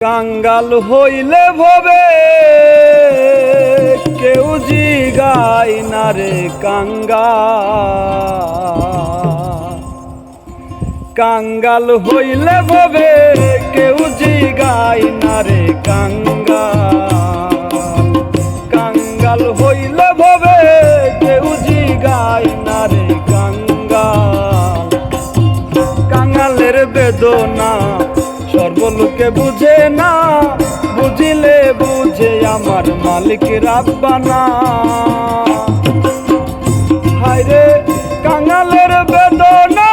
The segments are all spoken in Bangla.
কাঙ্গাল হইলে ভবে কেউ জিগায় না রে কাঙ্গাল হইলে ভবে কেউ জিগায় না রে কাঙ্গাল হইলে ভবে কেউ জিগায় না রে কাঙ্গালের বেদনা সর্বলোকে বুঝে না, বুঝিলে বুঝে আমার মালিক রাব্বানা। হায়রে কাঙ্গালের বেদনা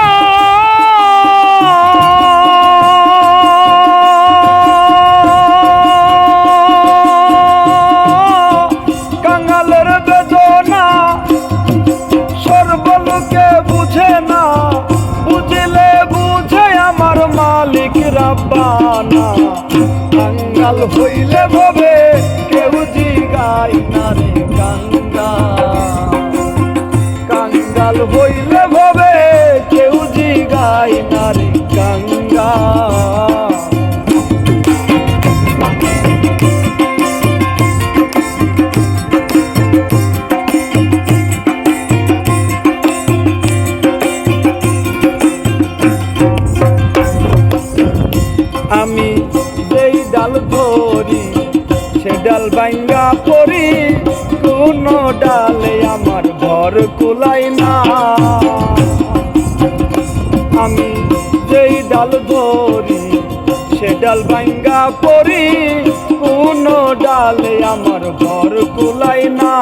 কাঙ্গালের বেদনা সর্বলোকে বুঝে না, বুঝিলে বুঝে আমার মালিক রাব্বানা। কাঙ্গাল হইলে ভবে কেউ জিগায় না রে কাঙ্গাল হইলে ভবে কেউ জিগায় না রে আমি যেই ডাল ধরি সে ডাল ভাঙ্গা পড়ি, কোন ডালে আমার ঘর কুলাই না। আমি যেই ডাল ধরি সে ডাল ভাঙ্গা পড়ি, কোন ডালে আমার ঘর কুলাই না।